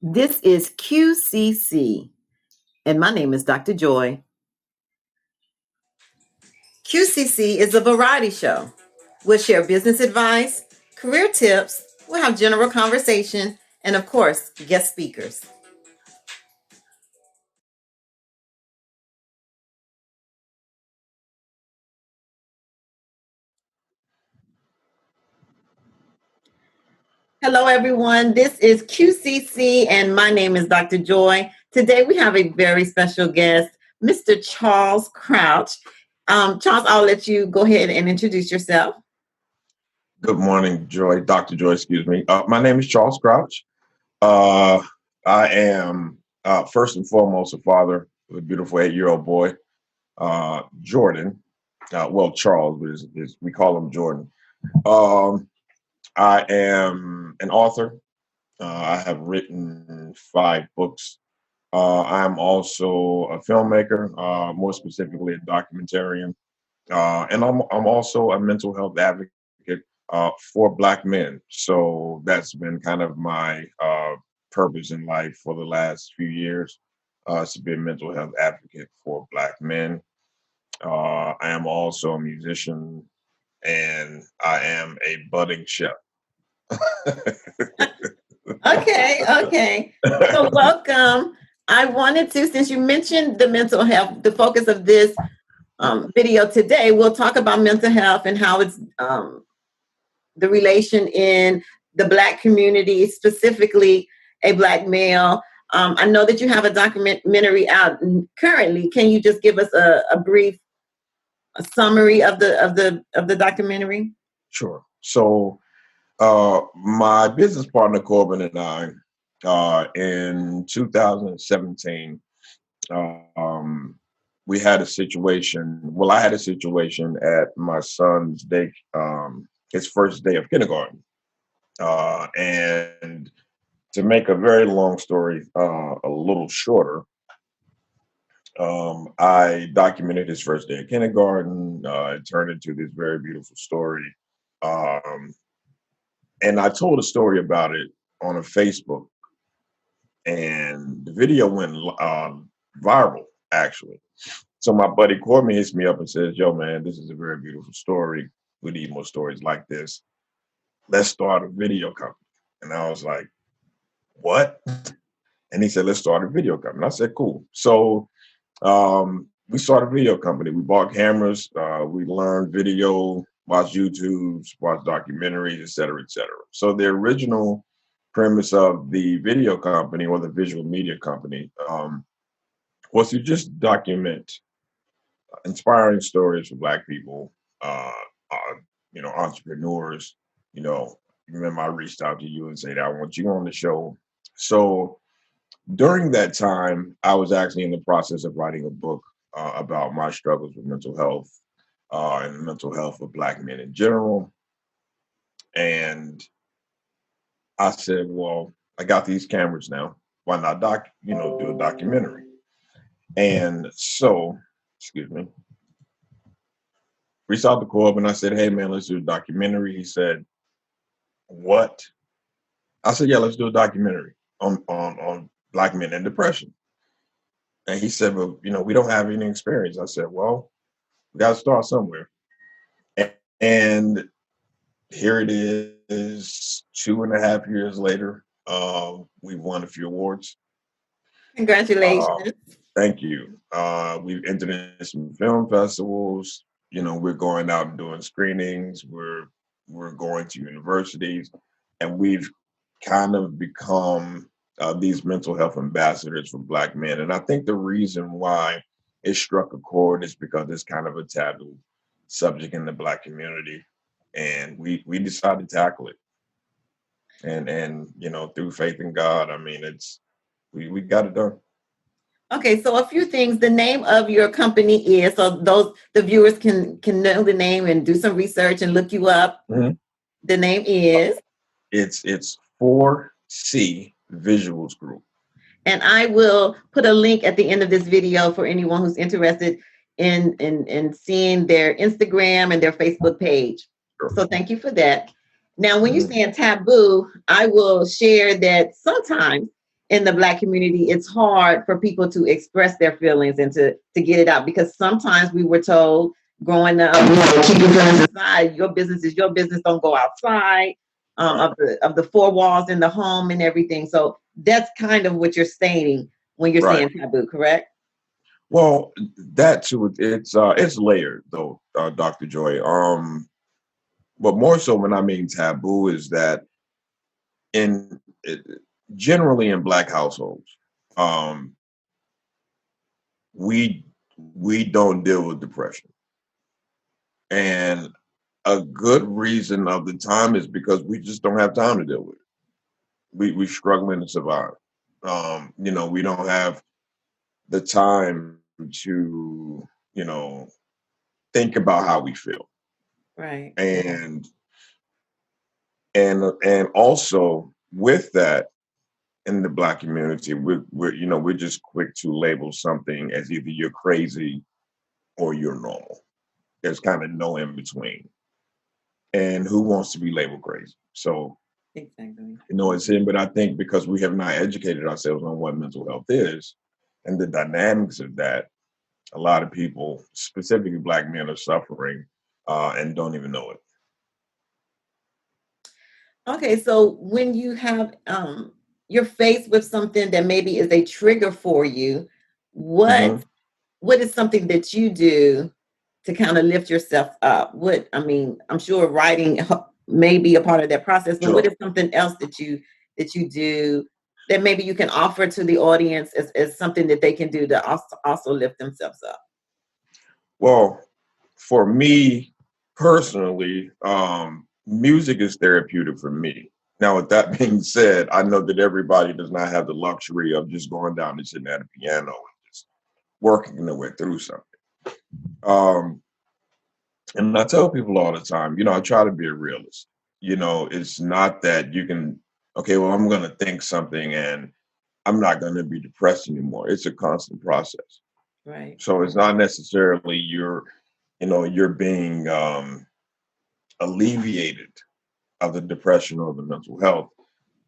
This is QCC, and my name is Dr. Joy. QCC is a variety show. We'll share business advice, career tips, we'll have general conversation, and of course, guest speakers. Hello, everyone. This is QCC, and my name is Dr. Joy. Today, we have a very special guest, Mr. Charles Crouch. Charles, I'll let you go ahead and introduce yourself. Good morning, Joy. Dr. Joy, excuse me. My name is Charles Crouch. I am first and foremost a father of a beautiful 8-year-old boy, Jordan. Charles, but we call him Jordan. I am an author. I have written 5 books. I'm also a filmmaker, more specifically a documentarian, and I'm also a mental health advocate for Black men. So that's been kind of my purpose in life for the last few years, to be a mental health advocate for Black men. I am also a musician, and I am a budding chef. Okay. So welcome. I wanted to, since you mentioned the mental health, the focus of this video today, we'll talk about mental health and how it's the relation in the Black community, specifically a Black male. I know that you have a documentary out currently. Can you just give us a brief summary of the documentary? Sure. So my business partner Corbin and I, in 2017, we had a situation. Well, I had a situation at my son's his first day of kindergarten, and to make a very long story a little shorter, I documented his first day of kindergarten. It turned into this very beautiful story. Um, and I told a story about it on a Facebook, and the video went viral, actually. So my buddy Courtney hits me up and says, "Yo, man, this is a very beautiful story. We need more stories like this. Let's start a video company." And I was like, "What?" And he said, "Let's start a video company." I said, "Cool." So we started a video company. We bought cameras. We learned video, watched YouTubes, watched documentaries, et cetera, et cetera. So the original premise of the video company or the visual media company was to just document inspiring stories for Black people, uh, uh, entrepreneurs. You know, remember I reached out to you and said, "I want you on the show." So during that time, I was actually in the process of writing a book about my struggles with mental health and the mental health of Black men in general. And I said, well, I got these cameras now. Why not do a documentary? And so, excuse me, reached out to Corb and I said, "Hey man, let's do a documentary." He said, "What?" I said, "Yeah, let's do a documentary on Black men and depression." And he said, "Well, we don't have any experience." I said, "Well, we got to start somewhere." And here it is, 2.5 years later. We've won a few awards. Congratulations. Thank you. We've entered in some film festivals. We're going out and doing screenings. We're going to universities, and we've kind of become these mental health ambassadors for Black men. And I think the reason why it struck a chord is because it's kind of a taboo subject in the Black community, and we decided to tackle it. And through faith in God, I mean, we got it done. Okay, so a few things. The name of your company is, so the viewers can know the name and do some research and look you up. Mm-hmm. The name is? It's 4C Visuals Group. And I will put a link at the end of this video for anyone who's interested in seeing their Instagram and their Facebook page. Sure. So thank you for that. Now, when you're saying taboo, I will share that sometimes in the Black community, it's hard for people to express their feelings and to get it out, because sometimes we were told growing up, keep your feelings inside. Your business is your business. Don't go outside of the four walls in the home and everything. So that's kind of what you're stating when you're Right. saying taboo, correct? Well, that too, it's layered though, Dr. Joy. But more so when I mean taboo is that in generally in Black households, um, we we don't deal with depression, and a good reason of the time is because we just don't have time to deal with it. We struggling to survive. We don't have the time to think about how we feel, Right. and and also with that, in the Black community, we're just quick to label something as either you're crazy or you're normal. There's kind of no in between. And who wants to be labeled crazy? So, Exactly. it's him. But I think because we have not educated ourselves on what mental health is and the dynamics of that, a lot of people, specifically Black men, are suffering and don't even know it. Okay, so when you have you're faced with something that maybe is a trigger for you, what Hmm. what is something that you do to kind of lift yourself up? What I mean, I'm sure writing may be a part of that process, but what Sure. is something else that you do that maybe you can offer to the audience as something that they can do to also lift themselves up? Well, for me personally, music is therapeutic for me. Now, with that being said, I know that everybody does not have the luxury of just going down and sitting at a piano and just working their way through something. Um, and I tell people all the time, I try to be a realist. It's not that you can, okay, well, I'm going to think something and I'm not going to be depressed anymore. It's a constant process. Right. So it's not necessarily you're being alleviated of the depression or the mental health.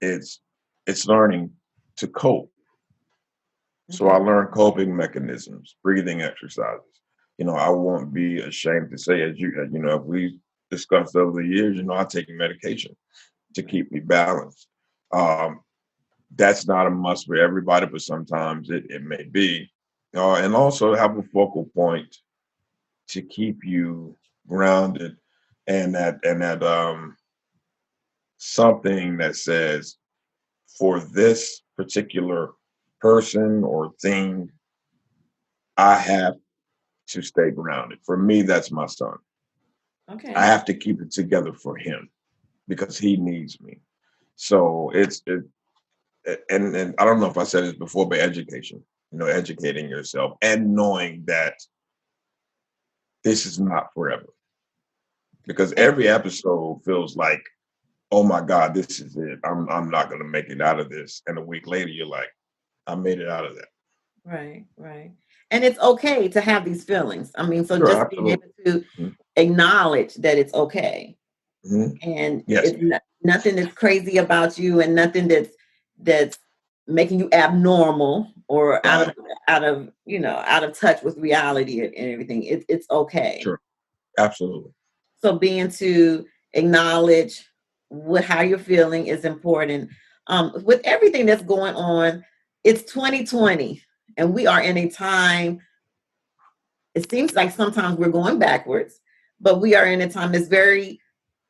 It's it's learning to cope. So I Okay. learned coping mechanisms, breathing exercises. I won't be ashamed to say, as if we discussed over the years, I take medication to keep me balanced. Um, that's not a must for everybody, but sometimes it may be. And also have a focal point to keep you grounded, and that something that says, for this particular person or thing, I have to stay grounded. For me, that's my son. I Okay. have to keep it together for him because he needs me. So and I don't know if I said this before, but education, educating yourself and knowing that this is not forever, because And every episode feels like, oh my God, this is it. I'm not gonna make it out of this. And a week later, you're like, I made it out of that. right, right. And it's okay to have these feelings. I mean, so Sure, just being able absolutely. to Mhm. acknowledge that it's okay, Mhm. and Yes, it's nothing that's crazy about you, and nothing that's making you abnormal or right. out of touch with reality and everything. It's okay. Sure, absolutely. So being to acknowledge how you're feeling is important. With everything that's going on, it's 2020, and we are in a time. It seems like sometimes we're going backwards, but we are in a time that's very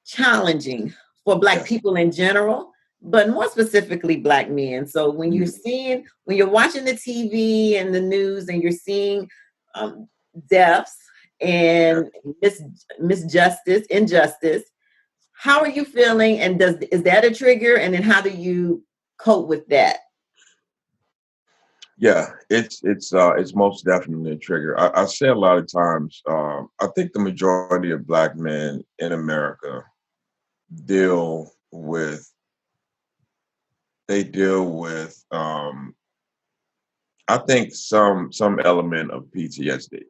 challenging for Black Yes. people in general, but more specifically Black men. So Mhm. when you're watching the TV and the news, and you're seeing um, deaths Yeah. and misjustice, injustice, how are you feeling? And is that a trigger? And then how do you cope with that? Yeah, it's most definitely a trigger. I say a lot of times, I think the majority of Black men in America deal with they deal with I think some element of PTSD,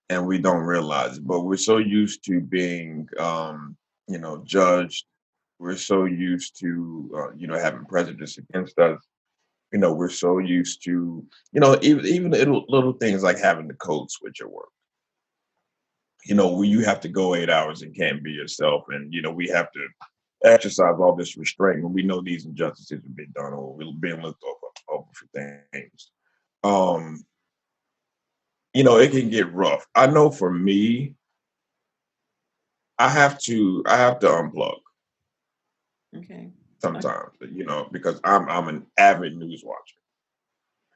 and we don't realize it, but we're so used to being judged, we're so used to, having prejudice against us. We're so used to, even little things like having the code switch at work. Where you have to go 8 hours and can't be yourself, and we have to exercise all this restraint when we know these injustices have been done or we're being looked over for things. Um, it can get rough. I know for me, I have to unplug Okay. sometimes, because I'm an avid news watcher.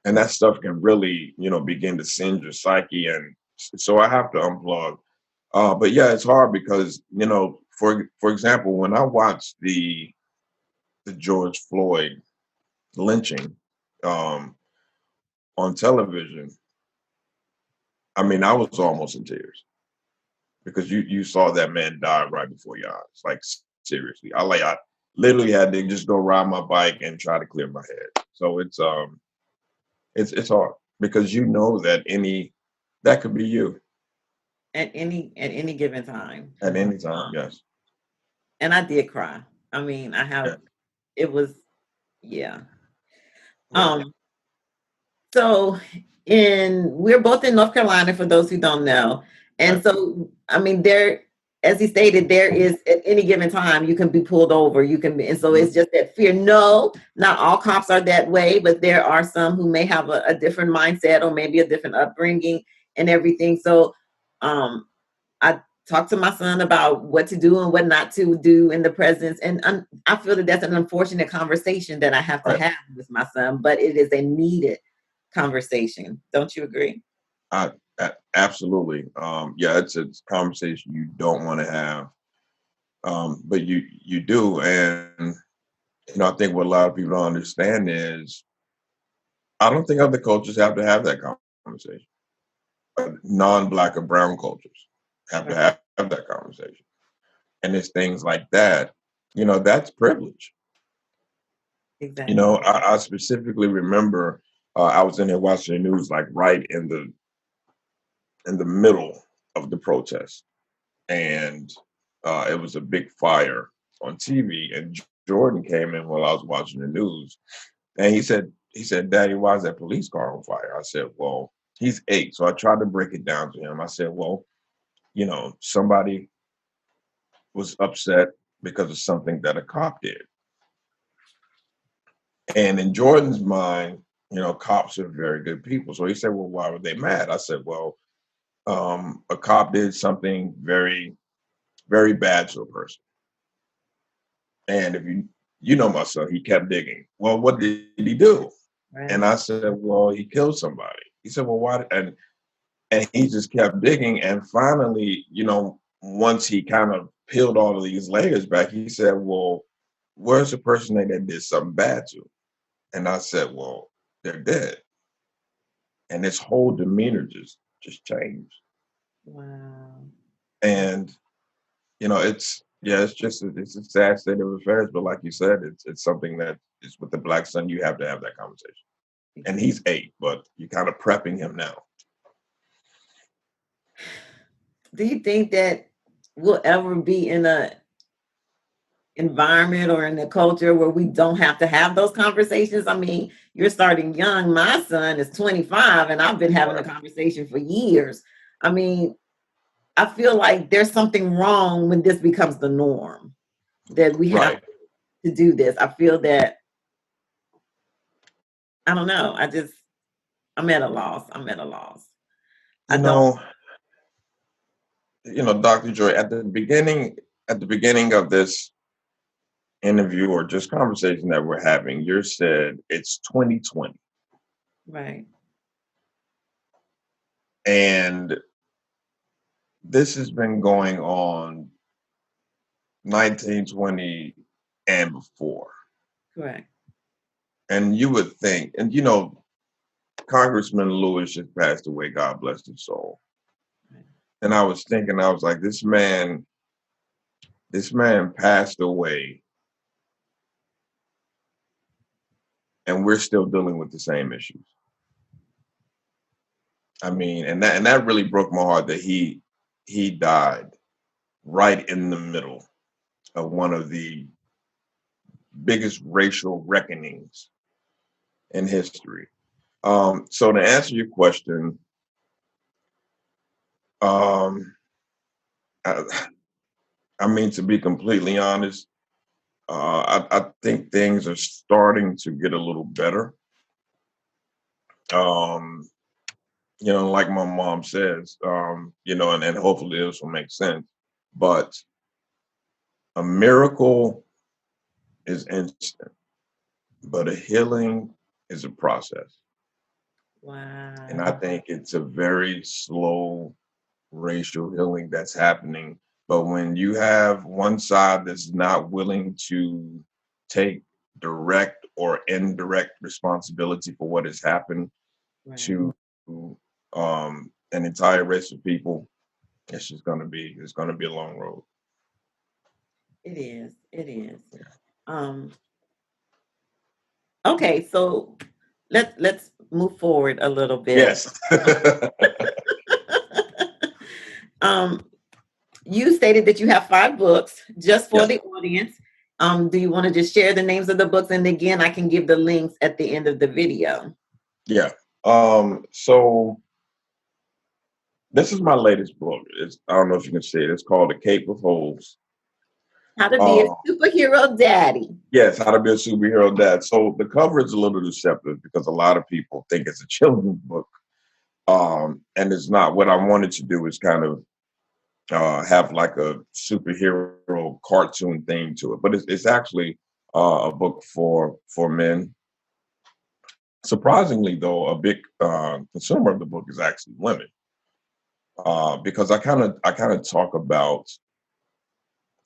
And that stuff can really, begin to singe your psyche. And so I have to unplug. But yeah, it's hard because, for example, when I watched the George Floyd lynching um, on television, I mean, I was almost in tears because you saw that man die right before your eyes. Like seriously, I literally had to just go ride my bike and try to clear my head. So it's hard because that could be you At any given time. at any time. Um, Yes. and I did cry. I mean, Yeah. it was, yeah. Yeah. Um, so we're both in North Carolina for those who don't know. And Right. so, I mean, as he stated, there is at any given time you can be pulled over. You can be, and so Mhm. it's just that fear. No, not all cops are that way, but there are some who may have a different mindset or maybe a different upbringing and everything. So, I talked to my son about what to do and what not to do in the presence. And I feel that that's an unfortunate conversation that I have to Right. have with my son, but it is a needed conversation. Don't you agree? Absolutely. Yeah, it's a conversation you don't want to have, but you do. And I think what a lot of people don't understand is I don't think other cultures have to have that conversation. Non-black or brown cultures have to Right. have that conversation. And it's things like that. That's privilege. Exactly. I specifically remember I was in there watching the news, like right in the middle of the protest, and it was a big fire on TV. And Jordan came in while I was watching the news, and he said, "Daddy, why is that police car on fire?" I said, "Well, he's 8." So I tried to break it down to him. I said, "Well, somebody was upset because of something that a cop did." And in Jordan's mind, cops are very good people. So he said, "Well, why were they mad?" I said, "Well, a cop did something very, very bad to a person. And if you know my son, he kept digging. Well, what did he do?" And Right. I said, "Well, he killed somebody." He said, "Well, why?" And he just kept digging. And finally, once he kind of peeled all of these layers back, he said, "Well, where's the person that did something bad to?" And I said, "Well, they're dead." And his whole demeanor just changed. Wow. And it's a sad state of affairs. But like you said, it's something that is with the black son. You have to have that conversation. And Exactly. he's 8, but you're kind of prepping him now. Do you think that we'll ever be in a environment or in a culture where we don't have to have those conversations? I mean, you're starting young. My son is 25 and I've been having a Right. conversation for years. I mean, I feel like there's something wrong when this becomes the norm, that we have Right. to do this. I feel that, I don't know. I'm at a loss. I'm at a loss. I You don't. know, Dr. Joy, at the beginning of this interview or just conversation that we're having, you said it's 2020. Right. And this has been going on 1920 and before. Correct. And you would think, and Congressman Lewis just passed away, God bless his soul. Right. And I was thinking, I was like, this man passed away and we're still dealing with the same issues. I mean, and that really broke my heart that he died right in the middle of one of the biggest racial reckonings in history. So to answer your question, um, I, I mean, to be completely honest, I think things are starting to get a little better. Um, like my mom says, and hopefully this will make sense. But a miracle is instant, but a healing is a process. And I Wow. think it's a very slow racial healing that's happening. But when you have one side that's not willing to take direct or indirect responsibility for what has happened Right. to an entire race of people, it's gonna be a long road. It is. It is. Um, okay, so let's move forward a little bit. Yes. Um, you stated that you have 5 books just for Yes. the audience. Do you want to just share the names of the books? And again, I can give the links at the end of the video. Yeah. So this is my latest book. I don't know if you can see it. It's called The Cape of Holes. How to be a Uh, superhero daddy. yes, How to Be a Superhero Dad. So the cover is a little deceptive because a lot of people think it's a children's book. And it's not. What I wanted to do is kind of have like a superhero cartoon theme to it, but it's actually a book for men. Surprisingly, though, a big consumer of the book is actually women, because I kind of talk about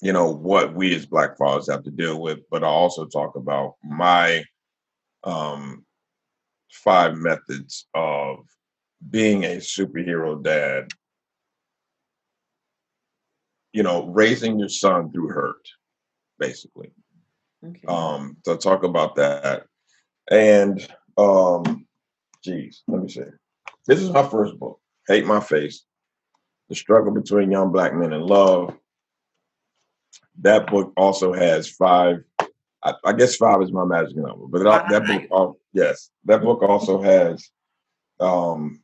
what we as Black fathers have to deal with, but I also talk about my um, 5 methods of being a superhero dad. Raising your son through hurt, basically. Okay. So talk about that. And geez, let me see. This is my first book, Hate My Face: The Struggle Between Young Black Men in Love. That book also has 5. I guess 5 is my magic number, but that book, 5. yes, that book also has. Um,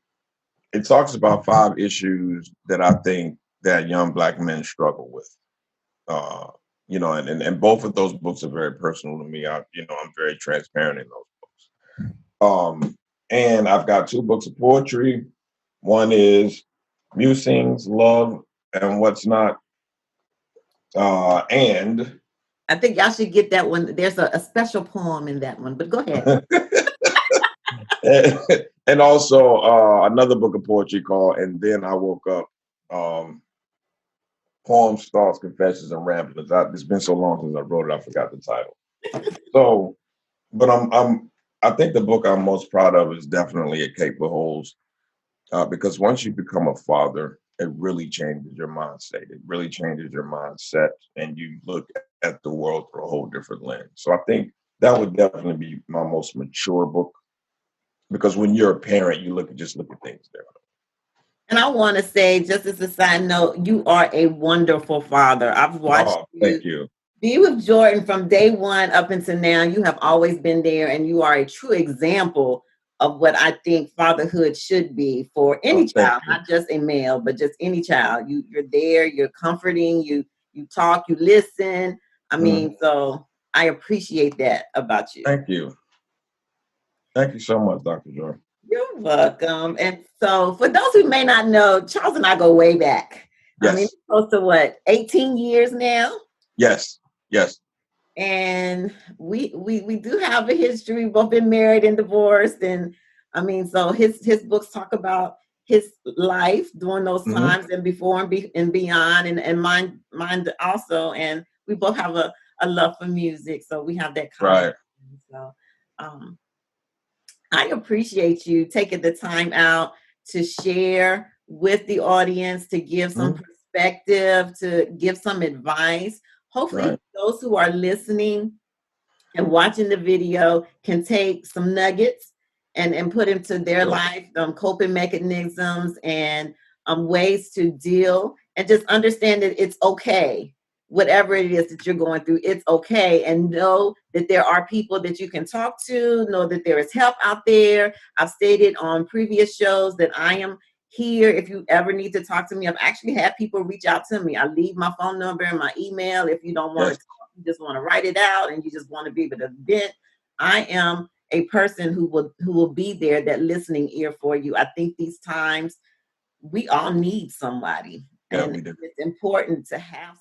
it talks about 5 issues that I think that young Black men struggle with. Uh, and both of those books are very personal to me. I'm very transparent in those books. And I've got 2 books of poetry. One is Musings, Love, and What's Not. And I think y'all should get that one. There's a special poem in that one, but go ahead. and also another book of poetry called And Then I Woke Up. Um, Poems, Thoughts, Confessions, and Ramblings. It's been so long since I wrote it, I forgot the title. So, but I think the book I'm most proud of is definitely A Cape of Holes, because once you become a father, it really changes your mindset. It really changes your mindset, and you look at the world through a whole different lens. So I think that would definitely be my most mature book, because when you're a parent, you just look at things differently. And I want to say, just as a side note, you are a wonderful father. I've watched Oh, you thank you. be with Jordan from day one up until now. You have always been there, and you are a true example of what I think fatherhood should be for any Oh, thank child, you. not just a male, but just any child. You're there, you're comforting, you talk, you listen. I Mhm. mean, so I appreciate that about you. Thank you. Thank you so much, Dr. Joy. You're welcome. And so, for those who may not know, Charles and I go way back. I mean, Yes. close to what, 18 years now? Yes. Yes. And we do have a history. We've both been married and divorced. And I mean, so his books talk about his life during those Hmm. times and before and beyond, and mine also. And we both have a love for music, so we have that common. Right. So um I appreciate you taking the time out to share with the audience, to give some Mhm. perspective, to give some advice. Hopefully, Right. those who are listening and watching the video can take some nuggets and put into their Sure. life, coping mechanisms and ways to deal, and just understand that it's okay whatever it is that you're going through, it's okay. And know that there are people that you can talk to, know that there is help out there. I've stated on previous shows that I am here if you ever need to talk to me. I've actually had people reach out to me. I leave my phone number and my email. If you don't want to Yes. talk, you just want to write it out and you just want to be able to vent, I am a person who will be there, that listening ear for you. I think these times we all need somebody, Yeah, and we do. it's important to have